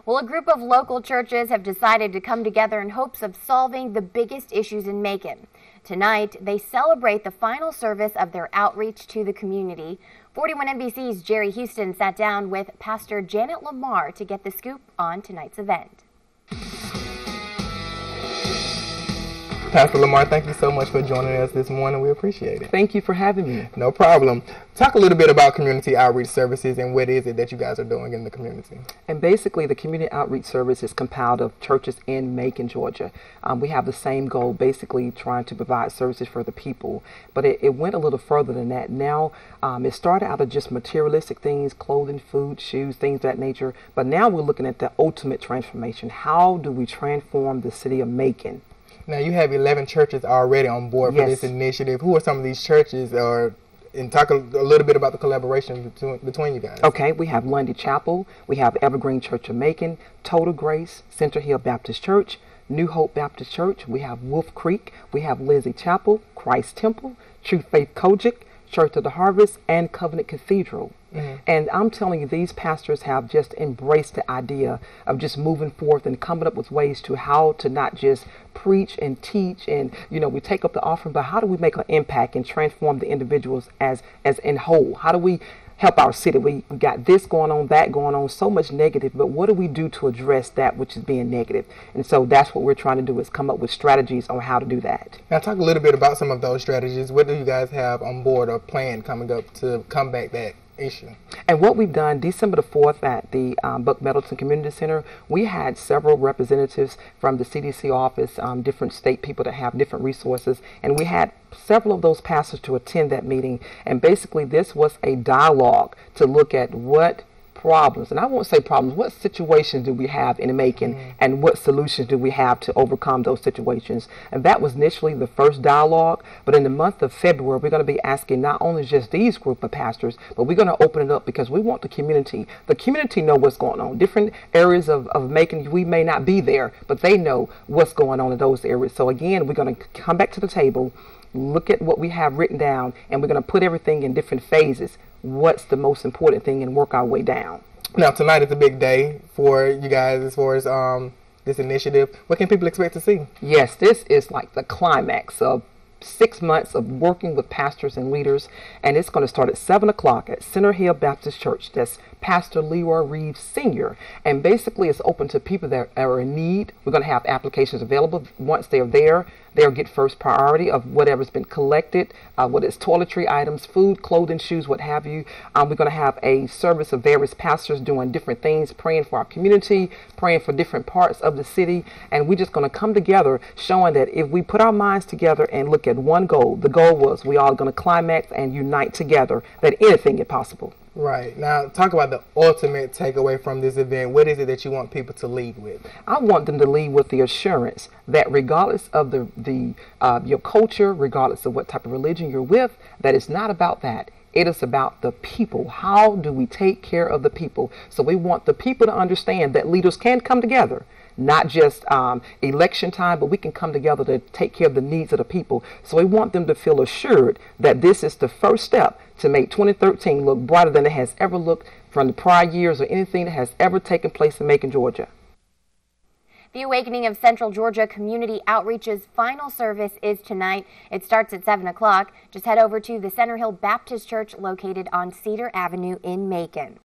Well, a group of local churches have decided to come together in hopes of solving the biggest issues in Macon. Tonight, they celebrate the final service of their outreach to the community. 41 NBC's Jerry Houston sat down with Pastor Janet Lamar to get the scoop on tonight's event. Pastor Lamar, thank you so much for joining us this morning. We appreciate it. Thank you for having me. No problem. Talk a little bit about community outreach services and what is it that you guys are doing in the community. And basically, the community outreach service is compiled of churches in Macon, Georgia. We have the same goal, basically trying to provide services for the people. But it went a little further than that. Now, it started out of just materialistic things, clothing, food, shoes, things of that nature. But now we're looking at the ultimate transformation. How do we transform the city of Macon? Now, you have 11 churches already on board for this initiative. Who are some of these churches? And talk a little bit about the collaboration between you guys. Okay, we have Lundy Chapel, we have Evergreen Church of Macon, Total Grace, Center Hill Baptist Church, New Hope Baptist Church, we have Wolf Creek, we have Lizzie Chapel, Christ Temple, True Faith Kojic, Church of the Harvest, and Covenant Cathedral. And I'm telling you, these pastors have just embraced the idea of just moving forth and coming up with ways to how to not just preach and teach and, we take up the offering, but how do we make an impact and transform the individuals as in whole? How do we help our city? We got this going on, that going on, so much negative, but what do we do to address that which is being negative? And so that's what we're trying to do, is come up with strategies on how to do that. Now talk a little bit about some of those strategies. What do you guys have on board or planned coming up to combat that issue? And what we've done, December the 4th at the Buck Middleton Community Center, we had several representatives from the CDC office, different state people that have different resources, and we had several of those pastors to attend that meeting. And basically this was a dialogue to look at what problems, and I won't say problems, what situations do we have in Macon and what solutions do we have to overcome those situations. And that was initially the first dialogue, but in the month of February we're going to be asking not only just these group of pastors, but we're going to open it up because we want the community know what's going on. Different areas of Macon, we may not be there, but they know what's going on in those areas. So again, we're going to come back to the table, look at what we have written down, and we're going to put everything in different phases. What's the most important thing, and work our way down. Now, tonight is a big day for you guys as far as this initiative. What can people expect to see? Yes, this is like the climax of 6 months of working with pastors and leaders, and it's going to start at 7 o'clock at Center Hill Baptist Church. That's Pastor Leroy Reeves Sr. And basically it's open to people that are in need. We're going to have applications available. Once they're there, they'll get first priority of whatever's been collected, whether it's toiletry items, food, clothing, shoes, what have you. We're going to have a service of various pastors doing different things, praying for our community, praying for different parts of the city. And we're just going to come together showing that if we put our minds together and look at one goal, the goal was we all going to climax and unite together, that anything is possible. Right. Now, talk about the ultimate takeaway from this event. What is it that you want people to lead with? I want them to lead with the assurance that regardless of your culture, regardless of what type of religion you're with, that it's not about that. It is about the people. How do we take care of the people? So we want the people to understand that leaders can come together. Not just election time, but we can come together to take care of the needs of the people. So we want them to feel assured that this is the first step to make 2013 look brighter than it has ever looked from the prior years or anything that has ever taken place in Macon, Georgia. The Awakening of Central Georgia Community Outreach's final service is tonight. It starts at 7 o'clock. Just head over to the Center Hill Baptist Church located on Cedar Avenue in Macon.